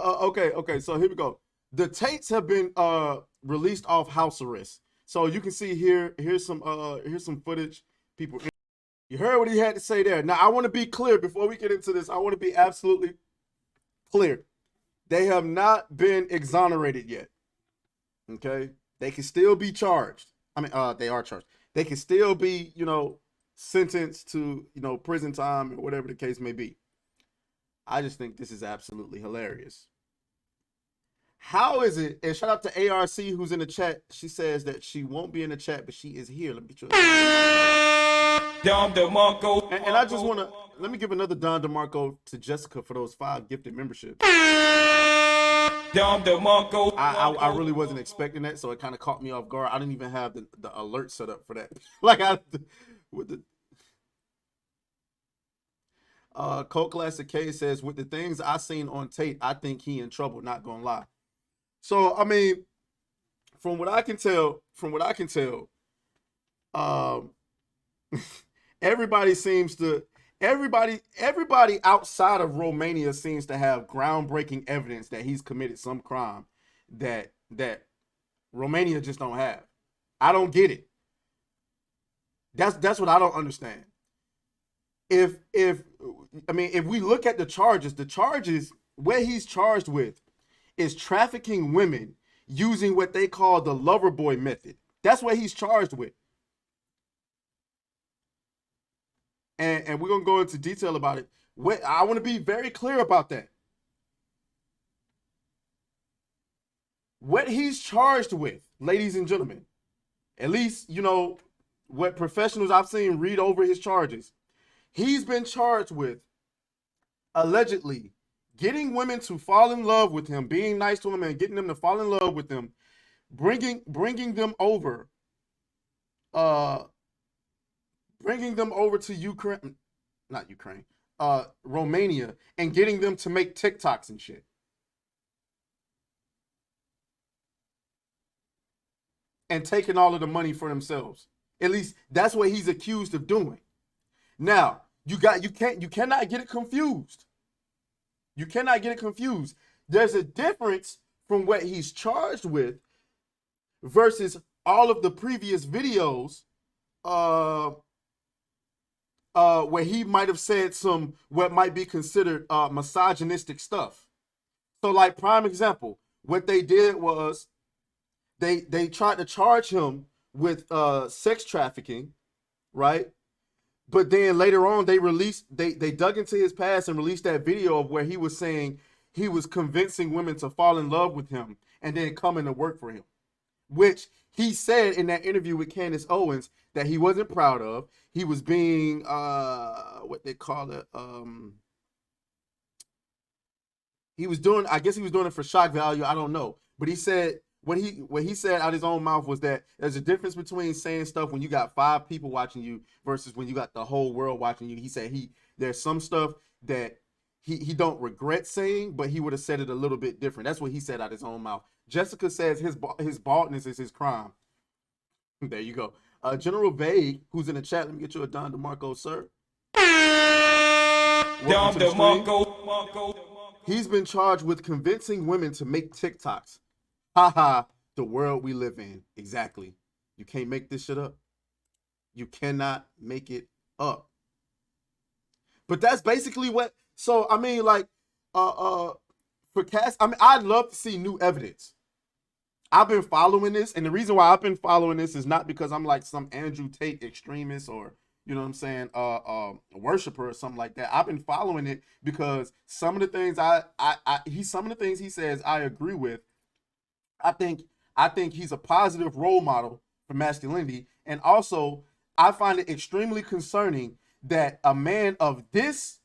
Okay. So here we go. The Tates have been released off house arrest. So you can see here. Here's some footage. People, you heard what he had to say there. Now I want to be clear before we get into this. I want to be absolutely clear. They have not been exonerated yet. Okay, they can still be charged. I mean, they are charged. They can still be, sentenced to, prison time or whatever the case may be. I just think this is absolutely hilarious. How is it? And shout out to ARC who's in the chat. She says that she won't be in the chat, but she is here. Let me get you. And I just want to let me give another Don DeMarco to Jessica for those 5 gifted memberships. I really wasn't expecting that, so it kind of caught me off guard. I didn't even have the alert set up for that. Like I with the Cult Classic K says, with the things I seen on Tate, I think he in trouble, not gonna lie. So I mean, from what I can tell, um, everybody seems to everybody outside of Romania seems to have groundbreaking evidence that he's committed some crime that Romania just don't have. I don't get it. That's what I don't understand. If I mean, if we look at the charges, what he's charged with is trafficking women using what they call the lover boy method. That's what he's charged with. And we're gonna go into detail about it. I want to be very clear about that. What he's charged with, ladies and gentlemen, at least what professionals I've seen read over his charges. He's been charged with allegedly getting women to fall in love with him, being nice to him, and getting them to fall in love with him, bringing them over, uh, bringing them over to Ukraine, not Ukraine, Romania, and getting them to make TikToks and shit, and taking all of the money for themselves. At least that's what he's accused of doing. Now, you cannot get it confused. You cannot get it confused. There's a difference from what he's charged with versus all of the previous videos uh where he might have said some what might be considered misogynistic stuff. So like prime example, what they did was they tried to charge him with sex trafficking, right? But then later on they dug into his past and released that video of where he was saying he was convincing women to fall in love with him and then coming to work for him, which he said in that interview with Candace Owens that he wasn't proud of. He was being what they call it, he was doing, I guess he was doing it for shock value, I don't know. But he said what he said out his own mouth was that there's a difference between saying stuff when you got 5 people watching you versus when you got the whole world watching you. He said there's some stuff that he don't regret saying, but he would have said it a little bit different. That's what he said out his own mouth. Jessica says his baldness is his crime. There you go. General Vague, who's in the chat, let me get you a Don DeMarco, sir. Welcome to the stream. He's been charged with convincing women to make TikToks. Haha, the world we live in. Exactly. You can't make this shit up. You cannot make it up. But that's basically what. So I mean, like, for Cass, I mean, I'd love to see new evidence. I've been following this, and the reason why I've been following this is not because I'm like some Andrew Tate extremist or you know what I'm saying, a worshiper or something like that. I've been following it because some of the things some of the things he says I agree with. I think I think he's a positive role model for masculinity, and also I find it extremely concerning that a man of this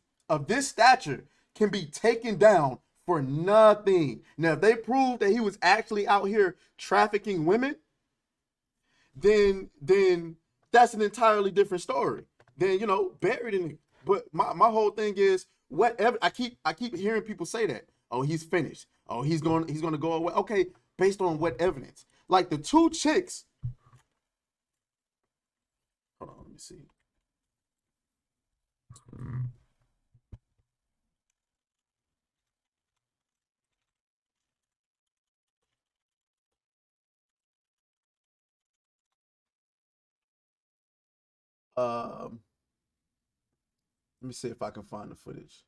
stature can be taken down for nothing. Now, if they prove that he was actually out here trafficking women, then that's an entirely different story. Then buried in it. But my whole thing is whatever I keep hearing people say that. Oh, he's finished. Oh, he's going to go away. Okay, based on what evidence? Like the 2 chicks. Hold on, let me see. Um, let me see if I can find the footage.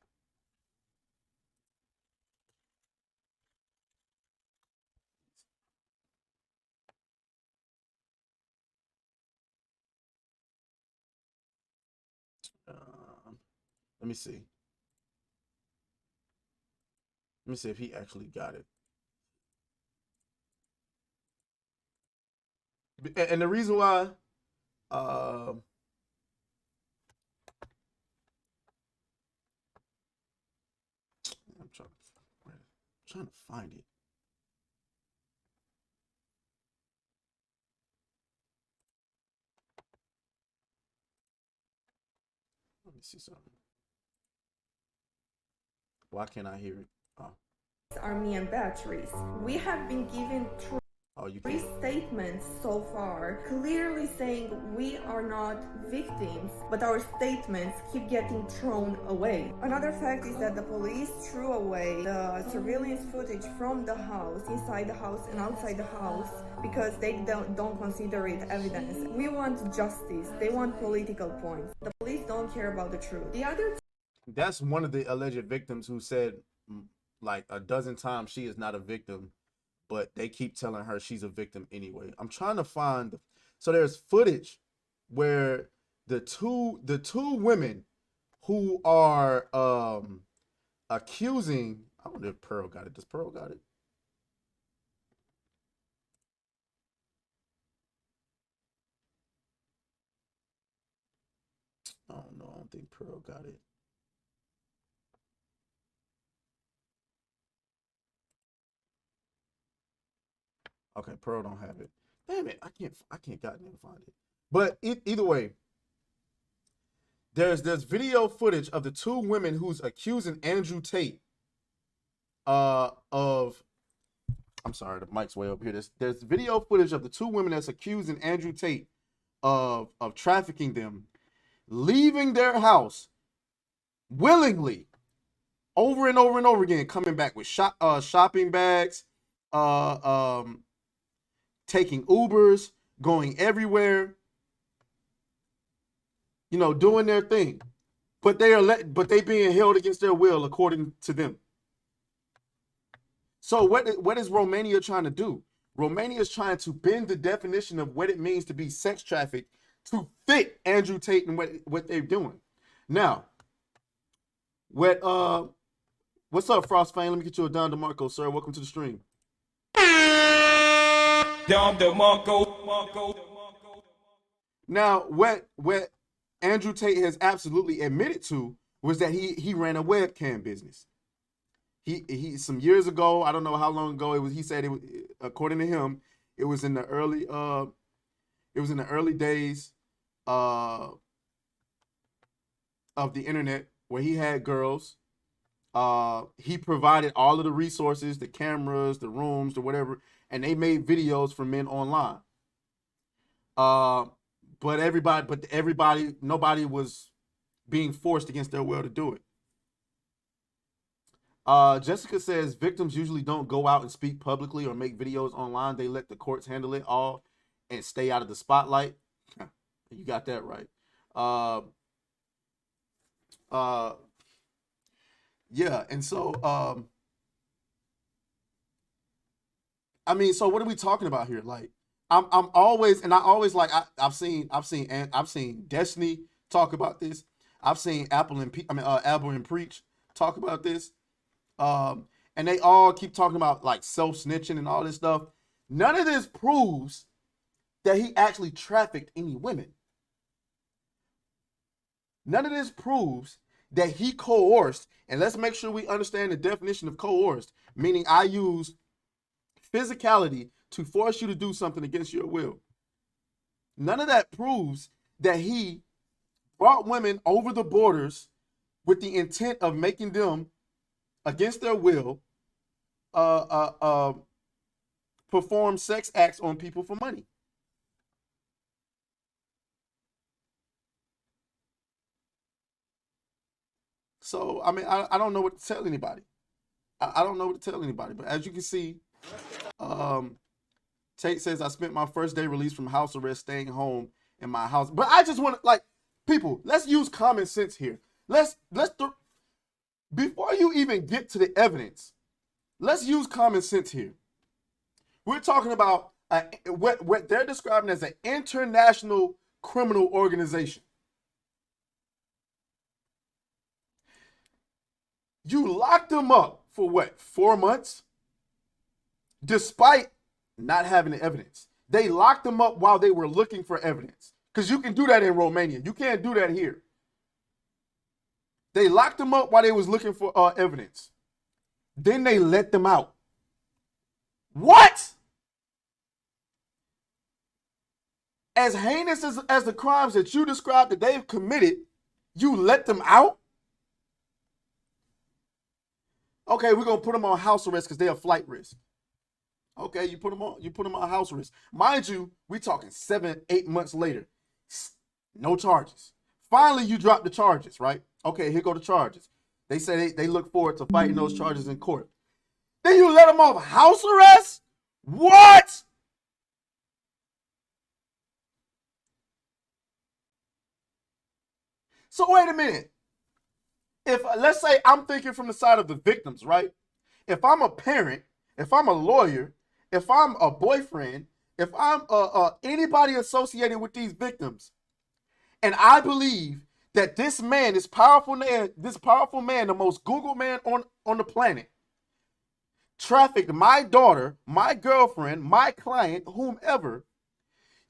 Um, let me see. Let me see if he actually got it. And the reason why, um, I'm trying to find it. Let me see something. Why can't I hear it? Oh, Army and batteries. We have been given oh, you three can't. statements so far, clearly saying we are not victims, but our statements keep getting thrown away. Another fact is that the police threw away the surveillance footage from the house, inside the house and outside the house, because they don't consider it evidence. We want justice. They want political points. The police don't care about the truth. The other That's one of the alleged victims who said like a dozen times she is not a victim, but they keep telling her she's a victim anyway. I'm trying to find so there's footage where the two women who are accusing, I wonder if Pearl got it. Does Pearl got it? I don't know. I don't think Pearl got it. Okay, Pearl don't have it. Damn it, I can't goddamn find it. But either way, there's video footage of the two women who's accusing Andrew Tate of, I'm sorry, the mic's way up here. There's video footage of the two women that's accusing Andrew Tate of trafficking them, leaving their house willingly over and over and over again, coming back with shopping bags, uh um taking Ubers, going everywhere, doing their thing. But they being held against their will according to them. So what is Romania trying to do? Romania is trying to bend the definition of what it means to be sex trafficked to fit Andrew Tate and what they're doing. Now, what what's up, Frost Fang? Let me get you a Don DeMarco, sir. Welcome to the stream. Don DeMarco. Now, what Andrew Tate has absolutely admitted to was that he ran a webcam business. He some years ago, I don't know how long ago it was. He said it was, according to him, it was in the early days uh of the internet where he had girls. He provided all of the resources, the cameras, the rooms, the whatever, and they made videos for men online. Uh, but nobody was being forced against their will to do it. Jessica says victims usually don't go out and speak publicly or make videos online. They let the courts handle it all and stay out of the spotlight. You got that right. Uh, uh, yeah, and so I mean, so what are we talking about here? Like, I'm always, and I always like I've seen Destiny talk about this. I've seen Apple and Preach talk about this. And they all keep talking about like self snitching and all this stuff. None of this proves that he actually trafficked any women. None of this proves that he coerced. And let's make sure we understand the definition of coerced, meaning I use physicality to force you to do something against your will. None of that proves that he brought women over the borders with the intent of making them, against their will, uh, uh, uh, perform sex acts on people for money. So, I mean, I don't know what to tell anybody. I don't know what to tell anybody. But as you can see, um, Tate says, I spent my first day released from house arrest staying home in my house. But I just want to, like, People, let's use common sense here. Before you even get to the evidence, let's use common sense here. We're talking about what they're describing as an international criminal organization. You locked them up for what, 4 months? Despite not having the evidence. They locked them up while they were looking for evidence. Because you can do that in Romania. You can't do that here. They locked them up while they was looking for evidence. Then they let them out. What? As heinous as the crimes that you described that they've committed, you let them out? Okay, we're gonna put them on house arrest because they're a flight risk. Okay, you put them on house arrest. Mind you, we talking 7, 8 months later. No charges. Finally, you drop the charges, right? Okay, here go the charges. They say they look forward to fighting those charges in court. Then you let them off house arrest? What? So wait a minute. If let's say I'm thinking from the side of the victims, right? If I'm a parent, if I'm a lawyer, if I'm a boyfriend, if I'm anybody associated with these victims, and I believe that this man, this powerful man, the most Googled man on the planet, trafficked my daughter, my girlfriend, my client, whomever,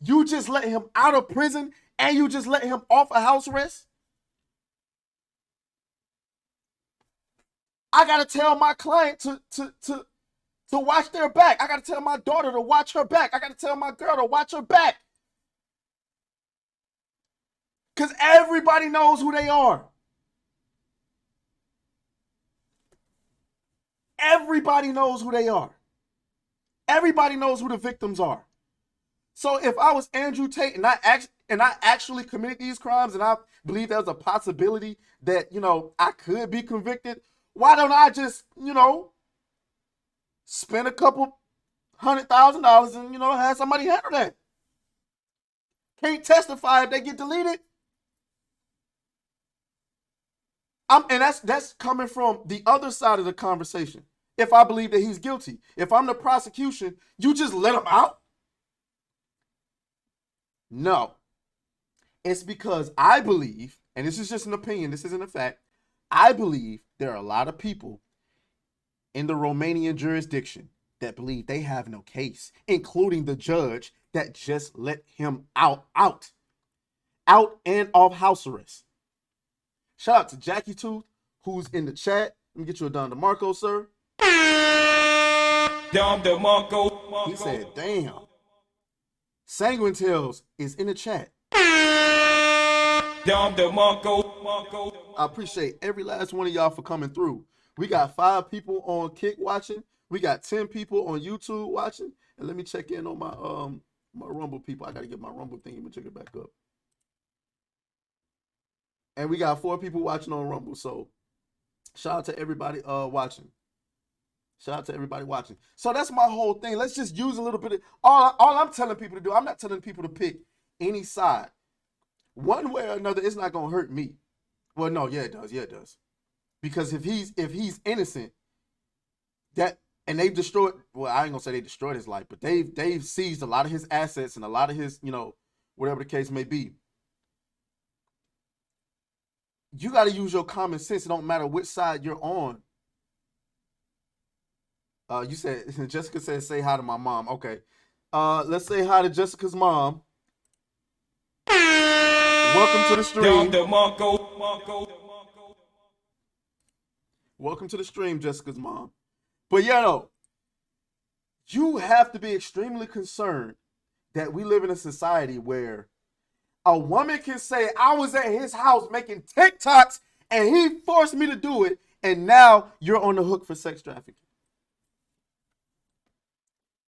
you just let him out of prison and you just let him off a house arrest? I gotta tell my client to watch their back. I gotta tell my daughter to watch her back. I gotta tell my girl to watch her back. Because everybody knows who they are. Everybody knows who they are. Everybody knows who the victims are. So if I was Andrew Tate and I actually committed these crimes and I believe there's a possibility that, I could be convicted, why don't I just, spend a couple $100,000 and, have somebody handle that? Can't testify if they get deleted. And that's coming from the other side of the conversation. If I believe that he's guilty, if I'm the prosecution, you just let him out? No. It's because I believe, and this is just an opinion, this isn't a fact, I believe there are a lot of people in the Romanian jurisdiction that believe they have no case, including the judge that just let him out and off house arrest. Shout out to Jackie Tooth, who's in the chat. Let me get you a Don DeMarco, sir. Don DeMarco. He said, damn. Sanguine Tales is in the chat. Don DeMarco. I appreciate every last one of y'all for coming through. We got 5 people on Kick watching. We got 10 people on YouTube watching. And let me check in on my Rumble people. I got to get my Rumble thingy and check it back up. And we got 4 people watching on Rumble. So shout out to everybody watching. Shout out to everybody watching. So that's my whole thing. Let's just use a little bit of all I'm telling people to do. I'm not telling people to pick any side. One way or another, it's not gonna hurt me. Well, no, yeah, it does. Yeah, it does. Because if he's innocent, and they've destroyed, well, I ain't gonna say they destroyed his life, but they've seized a lot of his assets and a lot of his, whatever the case may be. You got to use your common sense. It don't matter which side you're on. You said, Jessica said, say hi to my mom. Okay. Let's say hi to Jessica's mom. Welcome to the stream. Welcome to the stream, Jessica's mom. But you have to be extremely concerned that we live in a society where a woman can say, I was at his house making TikToks and he forced me to do it, and now you're on the hook for sex trafficking.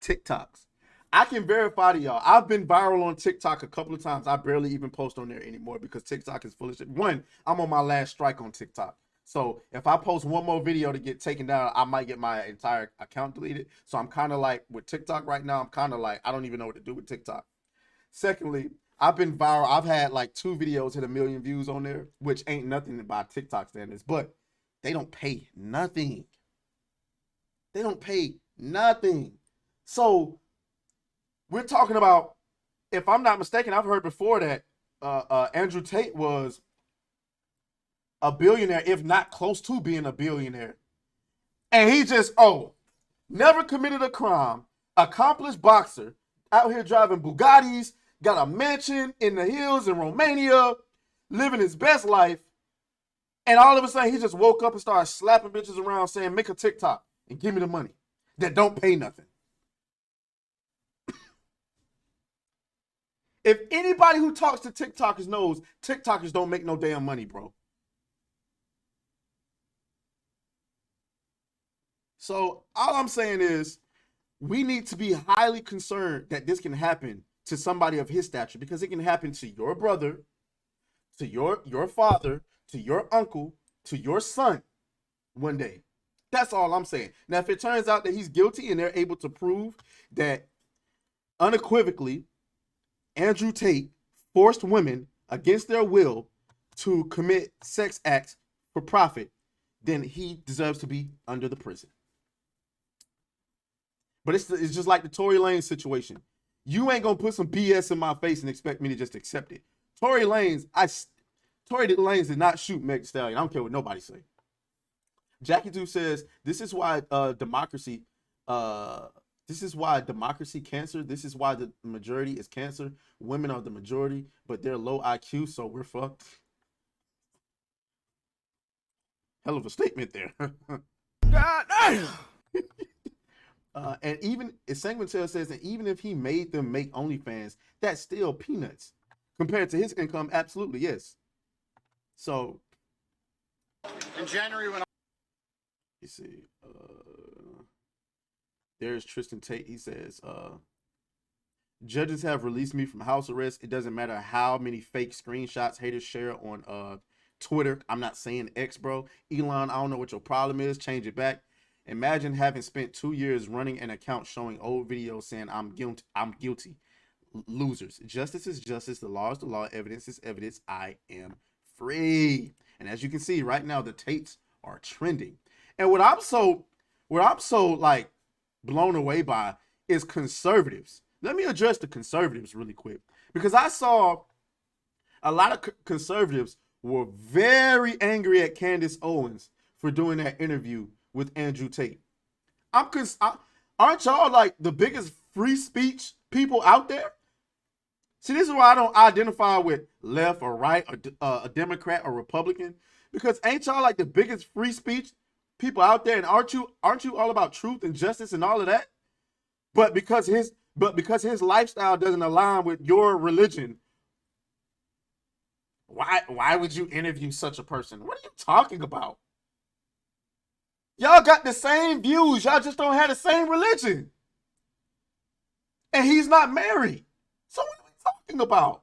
TikToks. I can verify to y'all, I've been viral on TikTok a couple of times. I barely even post on there anymore because TikTok is full of shit. One, I'm on my last strike on TikTok. So if I post one more video to get taken down, I might get my entire account deleted. So I'm kind of like, with TikTok right now, I'm kind of like, I don't even know what to do with TikTok. Secondly, I've been viral. I've had like 2 videos hit 1 million views on there, which ain't nothing by TikTok standards, but they don't pay nothing. They don't pay nothing. So we're talking about, if I'm not mistaken, I've heard before that Andrew Tate was a billionaire, if not close to being a billionaire. And he just, never committed a crime, accomplished boxer, out here driving Bugattis, got a mansion in the hills in Romania, living his best life. And all of a sudden, he just woke up and started slapping bitches around saying, make a TikTok and give me the money that don't pay nothing. If anybody who talks to TikTokers knows, TikTokers don't make no damn money, bro. So all I'm saying is we need to be highly concerned that this can happen to somebody of his stature, because it can happen to your brother, to your father, to your uncle, to your son one day. That's all I'm saying. Now, if it turns out that he's guilty and they're able to prove that unequivocally Andrew Tate forced women against their will to commit sex acts for profit, then he deserves to be under the prison. But it's just like the Tory Lanez situation. You ain't gonna put some BS in my face and expect me to just accept it. Tory Lanez did not shoot Meg Thee Stallion. I don't care what nobody say. Jackie Doo says, this is why democracy cancer. This is why the majority is cancer. Women are the majority, but they're low IQ, so we're fucked. Hell of a statement there. God damn. And even Sangmantel says that even if he made them make OnlyFans, that's still peanuts compared to his income. Absolutely, yes. So in January, when you see, there's Tristan Tate. He says, judges have released me from house arrest. It doesn't matter how many fake screenshots haters share on Twitter. I'm not saying X, bro. Elon, I don't know what your problem is. Change it back. Imagine having spent 2 years running an account showing old videos saying I'm guilty. Losers. Justice is justice. The law is the law. Evidence is evidence. I am free. And as you can see right now, the Tates are trending. And what I'm so like blown away by is conservatives. Let me address the conservatives really quick, because I saw a lot of conservatives were very angry at Candace Owens for doing that interview with Andrew Tate. Aren't y'all like the biggest free speech people out there? See, this is why I don't identify with left or right or a Democrat or Republican, because ain't y'all like the biggest free speech people out there? And aren't you all about truth and justice and all of that? But because his lifestyle doesn't align with your religion, why would you interview such a person? What are you talking about? Y'all got the same views. Y'all just don't have the same religion. And he's not married. So what are we talking about?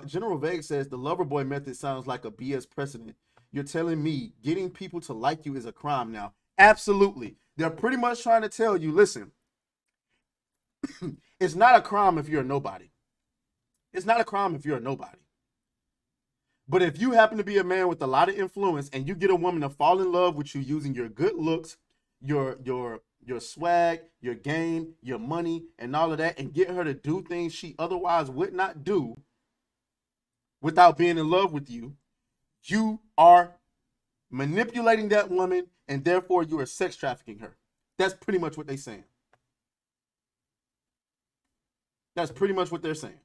General Vague says the lover boy method sounds like a BS precedent. You're telling me getting people to like you is a crime now? Absolutely. They're pretty much trying to tell you, listen, it's not a crime if you're a nobody. It's not a crime if you're a nobody. But if you happen to be a man with a lot of influence and you get a woman to fall in love with you using your good looks, your swag, your game, your money, and all of that, and get her to do things she otherwise would not do without being in love with you, you are manipulating that woman, and therefore you are sex trafficking her. That's pretty much what they're saying. That's pretty much what they're saying.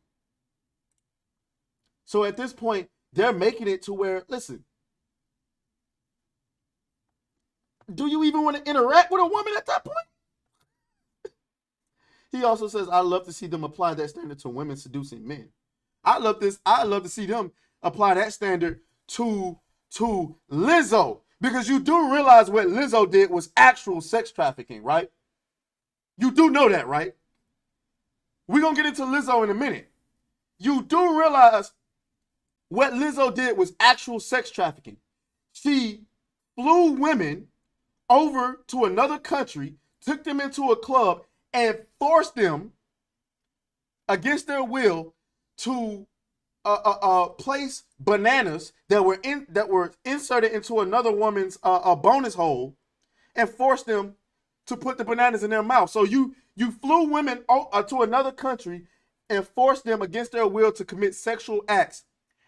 So at this point, they're making it to where, listen, do you even want to interact with a woman at that point? He also says, I love to see them apply that standard to women seducing men. I love to see them apply that standard to Lizzo, because you do realize what Lizzo did was actual sex trafficking, right? You do know that, right? We're going to get into Lizzo in a minute. You do realize what Lizzo did was actual sex trafficking. She flew women over to another country, took them into a club, and forced them against their will to place bananas that were inserted into another woman's bonus hole and force them to put the bananas in their mouth. So you flew women to another country and forced them against their will to commit sexual acts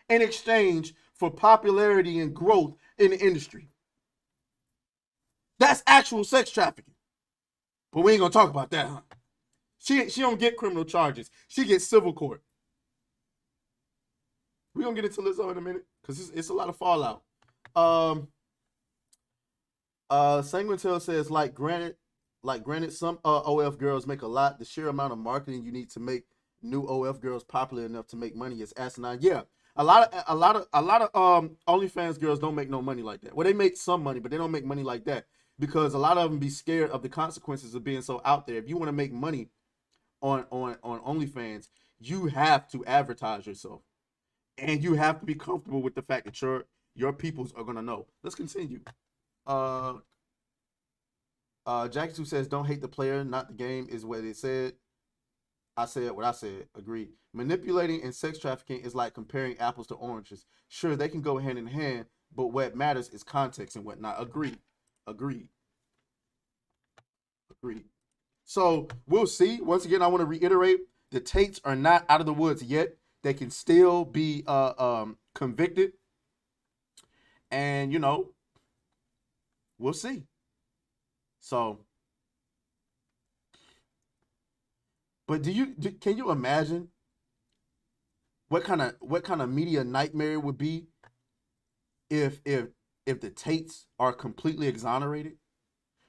in exchange for popularity and growth in the industry. That's actual sex trafficking. But we ain't gonna talk about that, huh? She don't get criminal charges. She gets civil court. We're gonna get into Lizzo in a minute because it's a lot of fallout. Sanguine Tail says, granted, some OF girls make a lot. The sheer amount of marketing you need to make new OF girls popular enough to make money is asinine. Yeah, a lot of OnlyFans girls don't make no money like that. Well, they make some money, but they don't make money like that because a lot of them be scared of the consequences of being so out there. If you want to make money on OnlyFans, you have to advertise yourself, and you have to be comfortable with the fact that your peoples are gonna know. Let's continue. Jackie 2 says, don't hate the player, not the game, is what it said. I said what I said. Agreed. Manipulating and sex trafficking is like comparing apples to oranges. Sure, they can go hand in hand, but what matters is context and whatnot. Agreed. So we'll see. Once again, I want to reiterate, the Tates are not out of the woods yet. They can still be convicted. And, we'll see. So, but can you imagine what kind of media nightmare it would be if the Tates are completely exonerated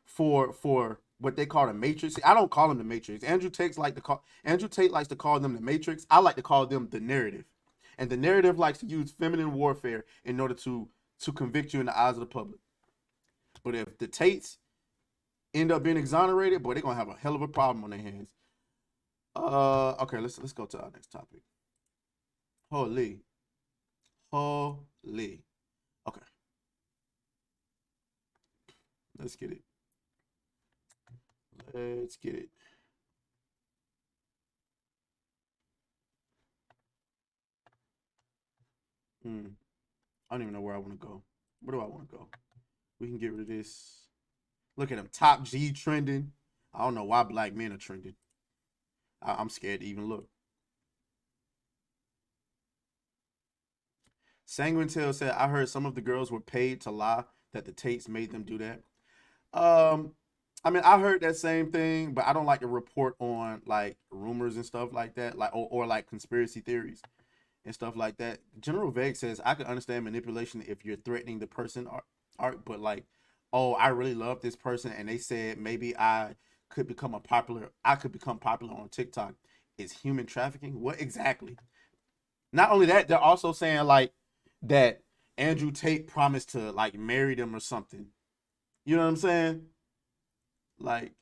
for what they call the Matrix? See, I don't call them the Matrix. Andrew Tate likes to call them the Matrix. I like to call them the narrative. And the narrative likes to use feminine warfare in order to convict you in the eyes of the public. But if the Tates end up being exonerated, boy, they're gonna have a hell of a problem on their hands. Okay, let's go to our next topic. Holy. Okay. Let's get it. I don't even know where I want to go. Where do I want to go? We can get rid of this. Look at him, top G trending. I don't know why black men are trending. I'm scared to even look. Sanguine Tail said, I heard some of the girls were paid to lie that the Tates made them do that. I mean, I heard that same thing, but I don't like to report on like rumors and stuff like that, or like conspiracy theories and stuff like that. General Vague says, I can understand manipulation if you're threatening the person art, but like, oh, I really love this person, and they said maybe I could become popular on TikTok. Is human trafficking? What exactly? Not only that, they're also saying like that Andrew Tate promised to like marry them or something. You know what I'm saying? Like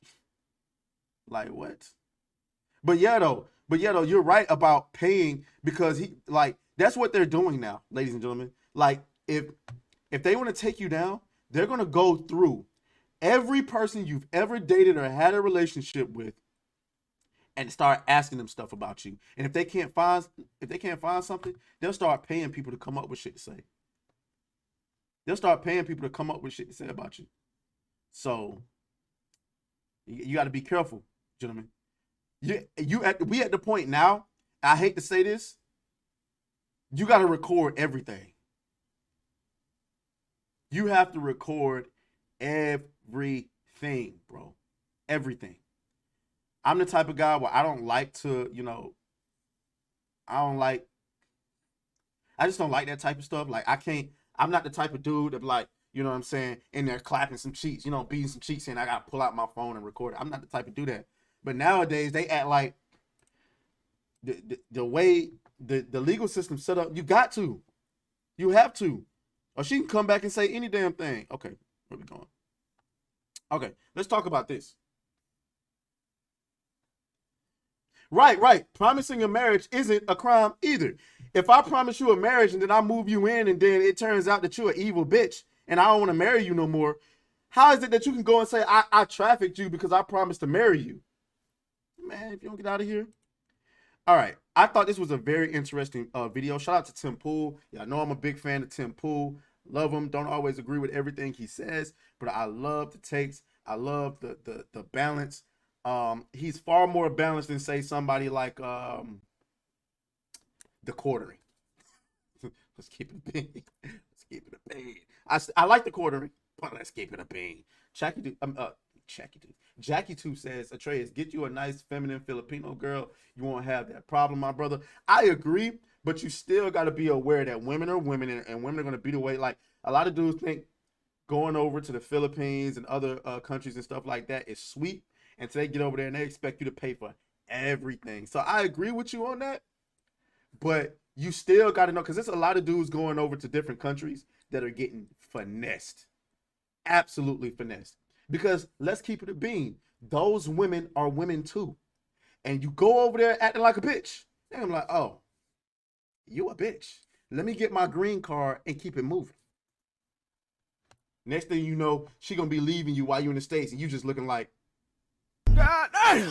what? But yeah, though, you're right about paying, because that's what they're doing now, ladies and gentlemen. Like if they want to take you down, they're going to go through every person you've ever dated or had a relationship with and start asking them stuff about you. And if they can't find something, they'll start paying people to come up with shit to say. They'll start paying people to come up with shit to say about you. So you got to be careful, gentlemen. We at the point now, I hate to say this, you got to record everything. You have to record everything, bro. Everything. I'm the type of guy where I don't like to, I just don't like that type of stuff. Like I'm not the type of dude that like, you know what I'm saying, in there clapping some cheeks, beating some cheeks, and I got to pull out my phone and record it. I'm not the type to do that. But nowadays they act like the way the legal system set up, you have to. Or she can come back and say any damn thing. Okay, where we going? Okay, let's talk about this. Right. Promising a marriage isn't a crime either. If I promise you a marriage and then I move you in and then it turns out that you're an evil bitch and I don't want to marry you no more, how is it that you can go and say I trafficked you because I promised to marry you? Man, if you don't get out of here. All right. I thought this was a very interesting video. Shout out to Tim Pool. Y'all know I'm a big fan of Tim Pool. Love him. Don't always agree with everything he says, but I love the takes. I love the balance. He's far more balanced than say somebody like the quartering. Let's keep it a bean. Let's keep it a bean. I like the quartering, but let's keep it a bean. Jackie 2 says, Atreus, get you a nice feminine Filipino girl. You won't have that problem, my brother. I agree, but you still got to be aware that women are women, and women are going to be the way. Like, a lot of dudes think going over to the Philippines and other countries and stuff like that is sweet. And so they get over there and they expect you to pay for everything. So I agree with you on that. But you still got to know, because there's a lot of dudes going over to different countries that are getting finessed. Absolutely finessed. Because let's keep it a bean. Those women are women too. And you go over there acting like a bitch. And I'm like, oh, you a bitch. Let me get my green card and keep it moving. Next thing you know, she gonna be leaving you while you're in the States and you just looking like, God damn.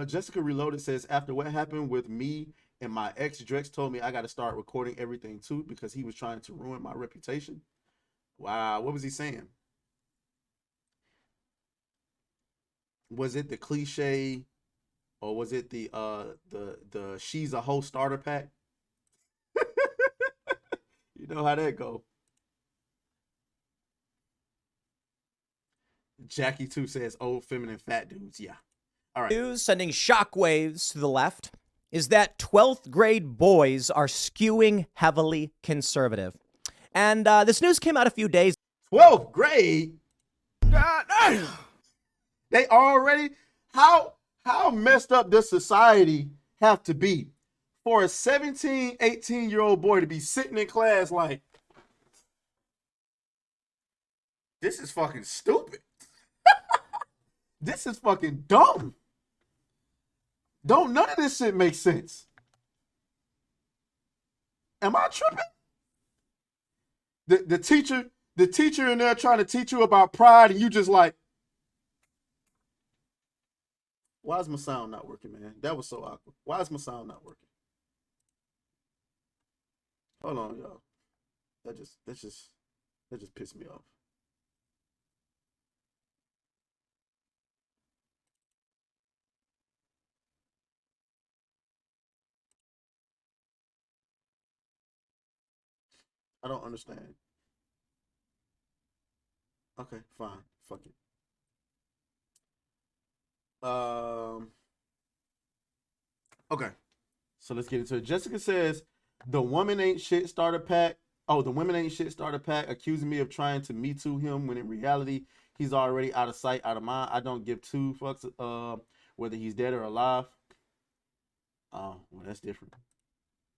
Jessica Reloaded says, after what happened with me and my ex, Drex told me I got to start recording everything too because he was trying to ruin my reputation. Wow, what was he saying? Was it the cliche, or was it the she's a hoe starter pack? You know how that go. Jackie 2 says, old feminine fat dudes. Yeah. All right. News sending shockwaves to the left is that 12th grade boys are skewing heavily conservative. And this news came out a few days. 12th grade? God damn. They already, how messed up does society have to be for a 17, 18-year-old boy to be sitting in class like, this is fucking stupid. This is fucking dumb. Don't none of this shit make sense. Am I tripping? The teacher in there trying to teach you about pride, and you just like, why is my sound not working, man? That was so awkward. Why is my sound not working? Hold on, y'all. That just pissed me off. I don't understand. Okay, fine. Fuck it. Okay. So let's get into it. Jessica says, the woman ain't shit starter pack. Oh, the women ain't shit starter pack accusing me of trying to Me Too him when in reality, he's already out of sight, out of mind. I don't give two fucks whether he's dead or alive. Oh, well, that's different.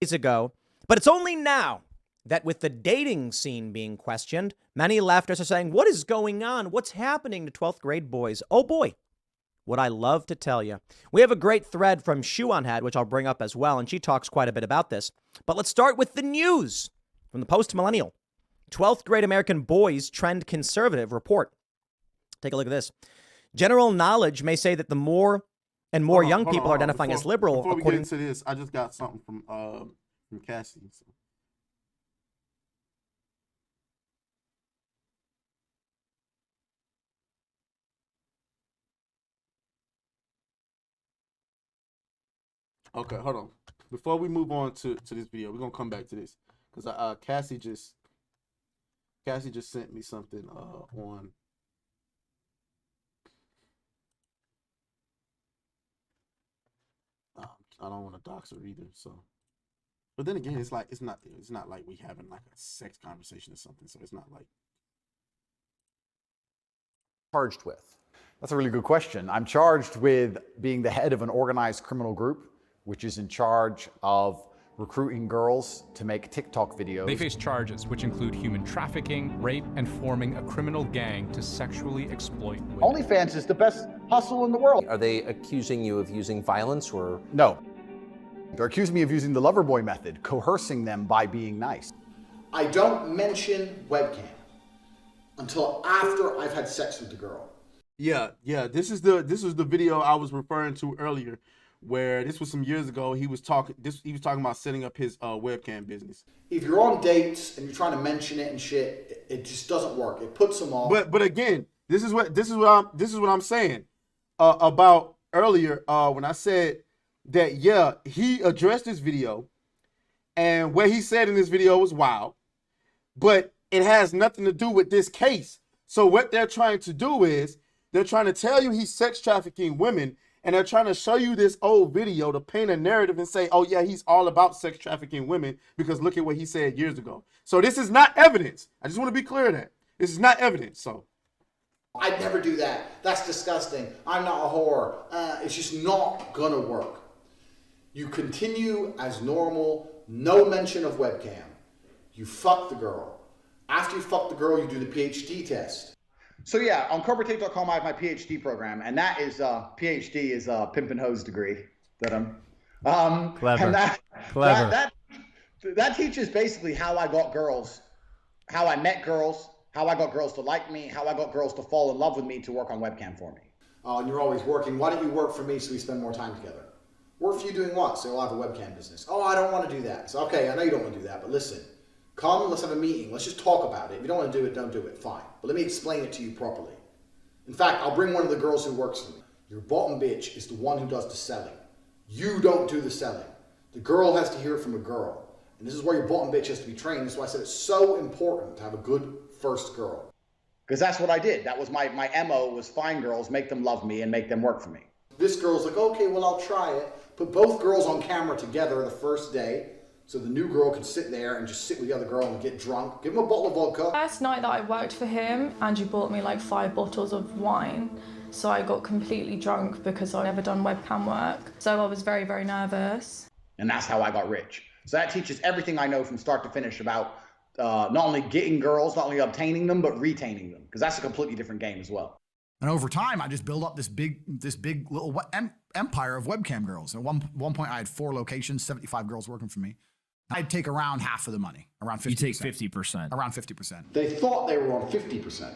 Days ago, but it's only now that with the dating scene being questioned, many lefters are saying, what is going on? What's happening to 12th grade boys? Oh boy, what I love to tell you. We have a great thread from Shoe on Head, which I'll bring up as well, and she talks quite a bit about this. But let's start with the news from the Post-Millennial. 12th grade American boys trend conservative report. Take a look at this. General knowledge may say that the more and more young people are identifying as liberal. Before we get into this, I just got something from Cassie. So. Okay, hold on. Before we move on to this video, we're gonna come back to this because Cassie just sent me something on. I don't want to dox her either. So, but then again, it's not like we having like a sex conversation or something. So it's not like charged with. That's a really good question. I'm charged with being the head of an organized criminal group, which is in charge of recruiting girls to make TikTok videos. They face charges which include human trafficking, rape, and forming a criminal gang to sexually exploit women. OnlyFans is the best hustle in the world. Are they accusing you of using violence or? No. They're accusing me of using the lover boy method, coercing them by being nice. I don't mention webcam until after I've had sex with the girl. Yeah, yeah. This is the video I was referring to earlier, where this was some years ago. He was talking about setting up his webcam business. If you're on dates and you're trying to mention it and shit, it just doesn't work. It puts them off. But again, this is what I'm saying about earlier when I said that, yeah, he addressed this video, and what he said in this video was wild, but it has nothing to do with this case. So what they're trying to do is they're trying to tell you he's sex trafficking women, and they're trying to show you this old video to paint a narrative and say, oh yeah, he's all about sex trafficking women because look at what he said years ago. So this is not evidence. I just want to be clear that this is not evidence. So I'd never do that. That's disgusting. I'm not a whore. It's just not gonna work. You continue as normal, no mention of webcam. You fuck the girl. After you fuck the girl, you do the PhD test. So yeah, on CobraTape.com I have my PhD program, and that is PhD is a pimp and hose degree that I'm Clever. And Clever. that teaches basically how I got girls, how I met girls, how I got girls to like me, how I got girls to fall in love with me to work on webcam for me. Oh, and you're always working. Why don't you work for me so we spend more time together? Work for you doing what? So you'll have a webcam business. Oh, I don't want to do that. So okay, I know you don't want to do that, but listen. Come, let's have a meeting. Let's just talk about it. If you don't want to do it, don't do it. Fine. But let me explain it to you properly. In fact, I'll bring one of the girls who works for me. Your bottom bitch is the one who does the selling. You don't do the selling. The girl has to hear it from a girl. And this is where your bottom bitch has to be trained. That's why I said it's so important to have a good first girl. Because that's what I did. That was my MO was find girls, make them love me, and make them work for me. This girl's like, okay, well, I'll try it. Put both girls on camera together the first day. So the new girl can sit there and just sit with the other girl and get drunk. Give him a bottle of vodka. First night that I worked for him, Andrew bought me like 5 bottles of wine. So I got completely drunk because I'd never done webcam work. So I was very, very nervous. And that's how I got rich. So that teaches everything I know from start to finish about not only getting girls, not only obtaining them, but retaining them. Because that's a completely different game as well. And over time, I just built up this big little empire of webcam girls. At one point, I had 4 locations, 75 girls working for me. I'd take around half of the money, around 50%. You take 50%. Around 50%. They thought they were on 50%.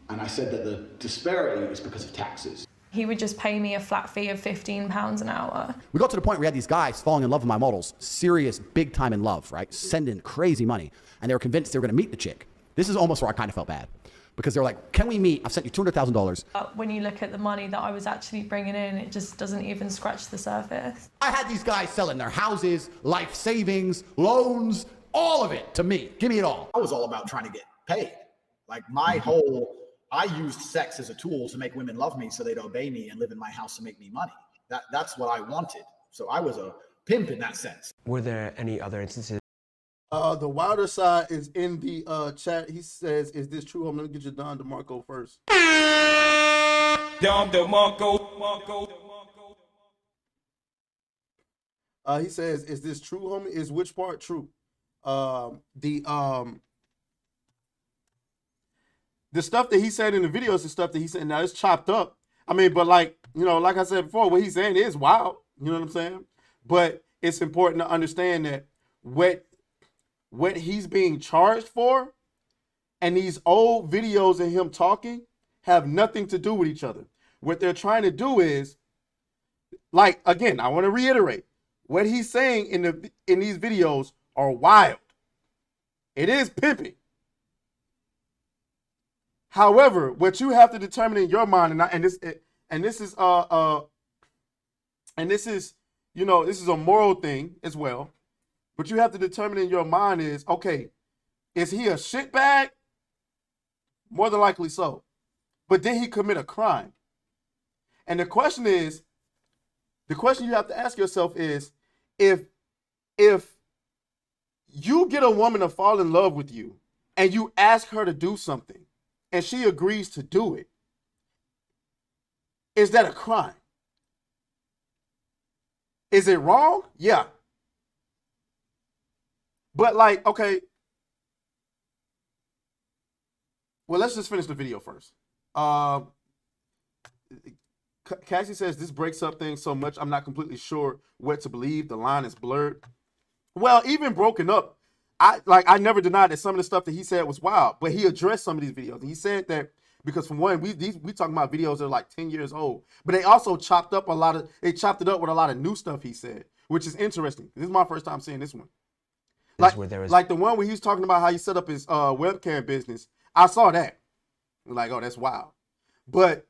And I said that the disparity is because of taxes. He would just pay me a flat fee of £15 an hour. We got to the point where we had these guys falling in love with my models, serious, big time in love, right? Sending crazy money. And they were convinced they were going to meet the chick. This is almost where I kind of felt bad. Because they're like, can we meet? I've sent you $200,000. When you look at the money that I was actually bringing in, it just doesn't even scratch the surface. I had these guys selling their houses, life savings, loans, all of it to me. Give me it all. I was all about trying to get paid. Like I used sex as a tool to make women love me so they'd obey me and live in my house to make me money. That's what I wanted. So I was a pimp in that sense. Were there any other instances? The wilder side is in the chat. He says, is this true? I'm going to get you Don DeMarco first. Dom DeMarco. He says, is this true, homie? Is which part true? The stuff that he said in the video is the stuff that he said. Now it's chopped up. I mean, but like I said before, what he's saying is wild. You know what I'm saying? But it's important to understand that what he's being charged for and these old videos of him talking have nothing to do with each other. What they're trying to do is, like, again, I want to reiterate, what he's saying in these videos are wild. It is pimping. However, what you have to determine in your mind, this is a moral thing as well. But you have to determine in your mind is, okay, is he a shitbag? More than likely so. But did he commit a crime? And the question you have to ask yourself is, if you get a woman to fall in love with you and you ask her to do something and she agrees to do it, is that a crime? Is it wrong? Yeah. But like, okay, well, let's just finish the video first. Cassie says this breaks up things so much I'm not completely sure what to believe. The line is blurred. Well, even broken up, I never denied that some of the stuff that he said was wild, but he addressed some of these videos. And he said that Because for one, we talking about videos that are like 10 years old, but they also chopped it up with a lot of new stuff he said, which is interesting. This is my first time seeing this one. Like the one where he was talking about how he set up his webcam business. I saw that. Like, oh, that's wild. But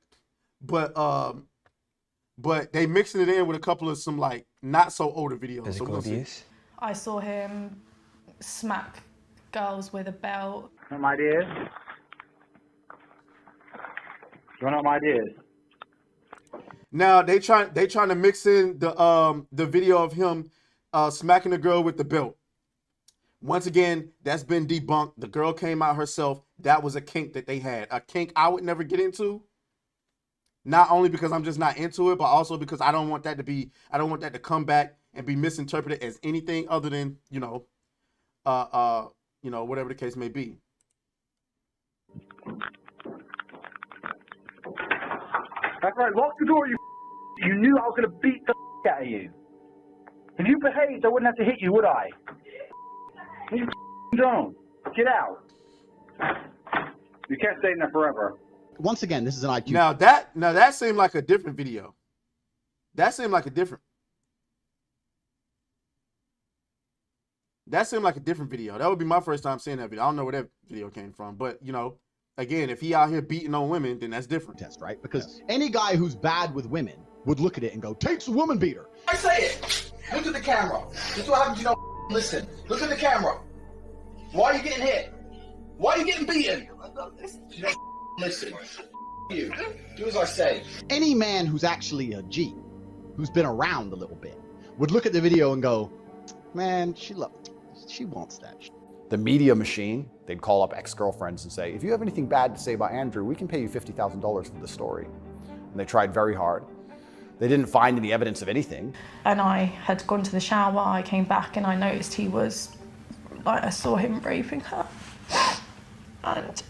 they mixing it in with a couple of some like not so older videos. Physical abuse. I saw him smack girls with a belt. Some ideas? You want my ideas? Now they trying to mix in the video of him smacking the girl with the belt. Once again, that's been debunked. The girl came out herself. That was a kink that they had. A kink I would never get into. Not only because I'm just not into it, but also because I don't want that to come back and be misinterpreted as anything other than, whatever the case may be. That's right, lock the door, you knew I was going to beat the out of you. If you behaved, I wouldn't have to hit you, would I? You don't. Get out. You can't stay in there forever. Once again, this is an IQ. Now that seemed like a different video. That seemed like a different video. That would be my first time seeing that video. I don't know where that video came from, but again, if he out here beating on women, then that's different. Test, right? Because any guy who's bad with women would look at it and go, Tate's a woman beater. I say it. Look at the camera. This is what happens, you don't listen. Look at the camera. Why are you getting hit? Why are you getting beaten? You don't listen. You. Do as I say. Any man who's actually a G, who's been around a little bit, would look at the video and go, man, she wants that. The media machine, they'd call up ex-girlfriends and say, if you have anything bad to say about Andrew, we can pay you $50,000 for the story. And they tried very hard. They didn't find any evidence of anything. And I had gone to the shower, I came back and I noticed he was, I saw him raping her. And,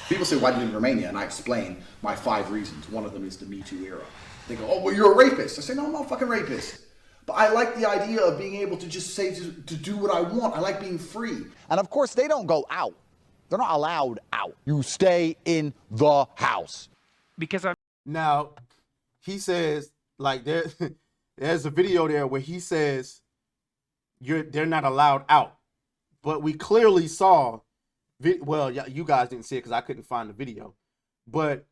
People say, why did you in Romania? And I explain my 5 reasons. One of them is the Me Too era. They go, oh, well, you're a rapist. I say, no, I'm not a fucking rapist. But I like the idea of being able to just say, to do what I want. I like being free. And of course, they don't go out. They're not allowed out. You stay in the house. Because Now, he says, like, there's a video there where he says they're not allowed out. But we clearly saw, well, you guys didn't see it because I couldn't find the video. But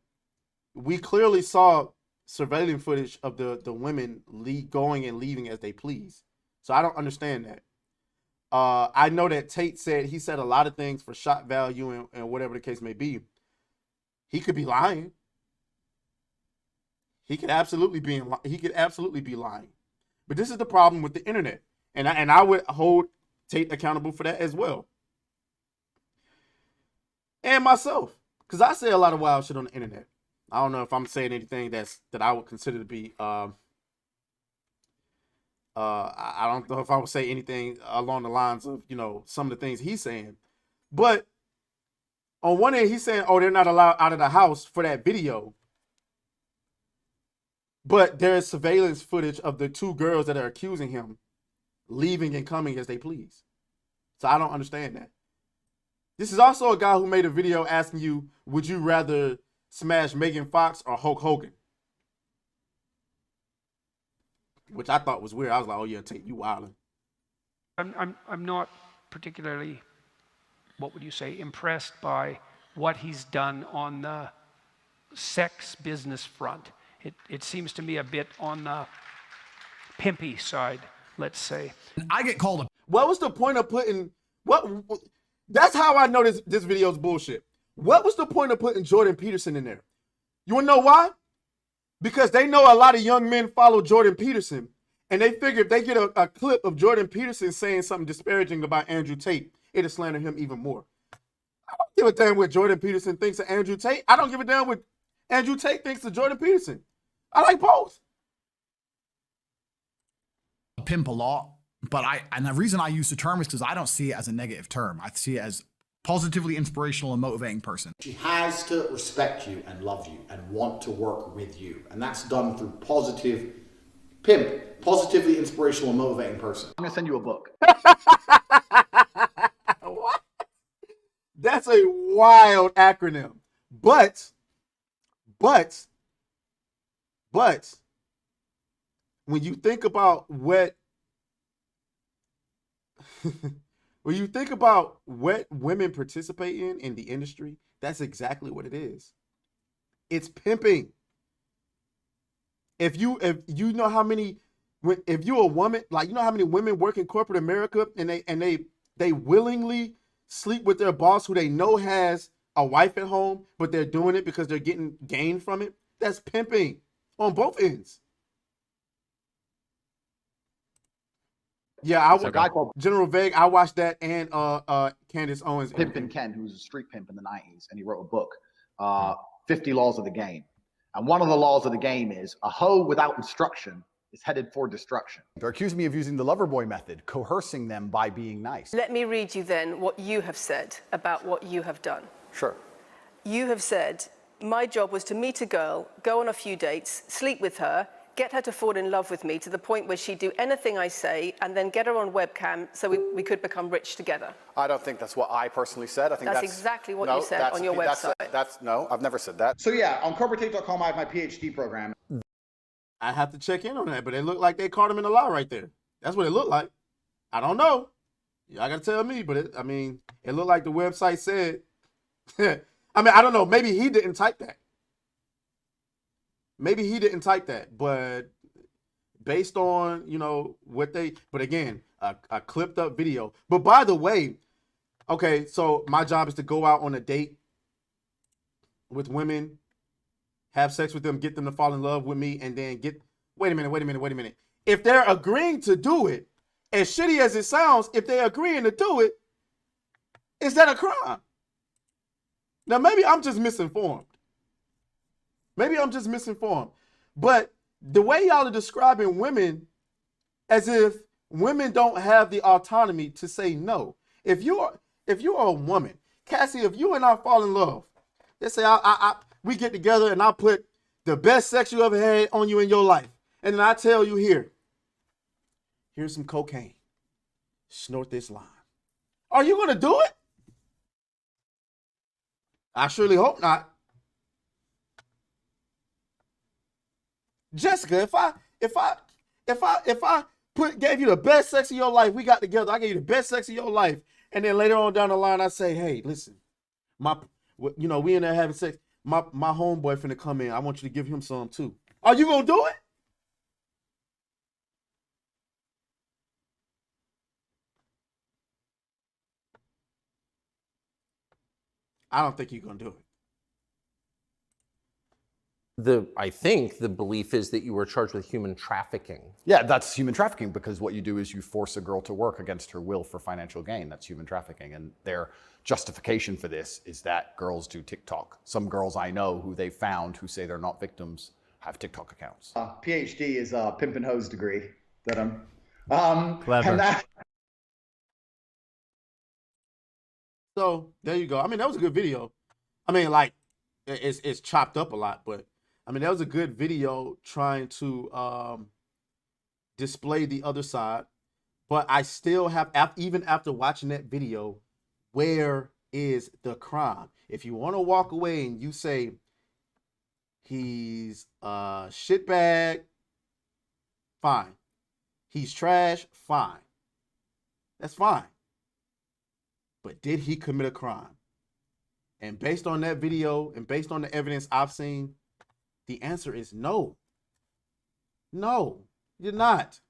we clearly saw surveillance footage of the women going and leaving as they please. So I don't understand that. I know that Tate said he said a lot of things for shock value and whatever the case may be. He could be lying. He could absolutely be lying. But this is the problem with the internet, and I would hold Tate accountable for that as well, and myself, because I say a lot of wild shit on the internet. I don't know if I'm saying anything that I would consider to be. I don't know if I would say anything along the lines of, some of the things he's saying. But on one end, he's saying, oh, they're not allowed out of the house for that video. But there is surveillance footage of the 2 girls that are accusing him leaving and coming as they please. So I don't understand that. This is also a guy who made a video asking you, would you rather smash Megan Fox or Hulk Hogan? Which I thought was weird. I was like, oh yeah, Tate, you wildin'. I'm not particularly, what would you say, impressed by what he's done on the sex business front. It seems to me a bit on the pimpy side, let's say. I get called a... What was the point of putting... That's how I know this video is bullshit. What was the point of putting Jordan Peterson in there? You want to know why? Because they know a lot of young men follow Jordan Peterson, and they figure if they get a clip of Jordan Peterson saying something disparaging about Andrew Tate, it'll slander him even more. I don't give a damn what Jordan Peterson thinks of Andrew Tate. I don't give a damn what Andrew Tate thinks of Jordan Peterson. I like both. Pimp a lot, but and the reason I use the term is because I don't see it as a negative term. I see it as positively inspirational and motivating person. She has to respect you and love you and want to work with you. And that's done through positively inspirational and motivating person. I'm going to send you a book. What? That's a wild acronym. But when you think about what when you think about what women participate in the industry, that's exactly what it is. It's pimping. If you know how many, if you're a woman, like you know how many women work in corporate America and they willingly sleep with their boss who they know has a wife at home, but they're doing it because they're getting gain from it. That's pimping on both ends. Yeah, I would. General Vague. I watched that and Candace Owens. Pimpin' Ken, who's a street pimp in the 90s, and he wrote a book, 50 Laws of the Game. And one of the laws of the game is a hoe without instruction is headed for destruction. They're accusing me of using the lover boy method, coercing them by being nice. Let me read you then what you have said about what you have done. Sure. You have said, my job was to meet a girl, go on a few dates, sleep with her, get her to fall in love with me to the point where she'd do anything I say, and then get her on webcam so we could become rich together. I don't think that's what I personally said. I think that's exactly what you said on your website. No, I've never said that. So yeah, on corporatate.com I have my PhD program. I have to check in on that, but it looked like they caught him in a lie right there. That's what it looked like. I don't know. Y'all gotta tell me, but it looked like the website said. I don't know. Maybe he didn't type that. Maybe he didn't type that, but based on, what but again, a clipped up video. But by the way, okay, so my job is to go out on a date with women, have sex with them, get them to fall in love with me, and then wait a minute. If they're agreeing to do it, as shitty as it sounds, if they're agreeing to do it, is that a crime? Now, maybe I'm just misinformed. But the way y'all are describing women as if women don't have the autonomy to say no. If you're a woman, Cassie, if you and I fall in love, let's say we get together and I put the best sex you ever had on you in your life, and then I tell you here's some cocaine. Snort this line. Are you gonna do it? I surely hope not. Jessica, if I gave you the best sex of your life, we got together, I gave you the best sex of your life, and then later on down the line I say, hey, listen, we in there having sex, my homeboy finna come in, I want you to give him some too. Are you gonna do it? I don't think you're gonna do it. I think the belief is that you were charged with human trafficking. Yeah, that's human trafficking because what you do is you force a girl to work against her will for financial gain. That's human trafficking. And their justification for this is that girls do TikTok. Some girls I know who they found who say they're not victims have TikTok accounts. PhD is a pimp and hose degree that I'm... Clever. So there you go. That was a good video. It's chopped up a lot, but that was a good video trying to display the other side. But I still have, even after watching that video, where is the crime? If you want to walk away and you say he's a shitbag, fine. He's trash, fine. That's fine. But did he commit a crime? And based on that video and based on the evidence I've seen, the answer is no. No, you're not.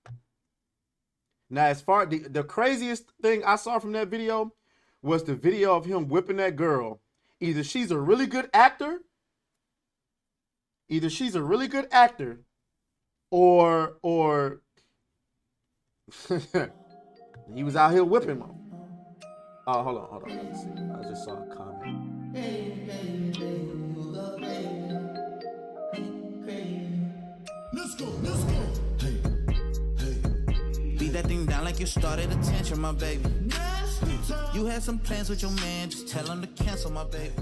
Now, as far the craziest thing I saw from that video was the video of him whipping that girl. Either she's a really good actor, or he was out here whipping them. Oh, hold on. Let me see. I just saw a comment. Let's go. Beat that thing down like you started attention, my baby. You had some plans with your man, just tell him to cancel, my baby.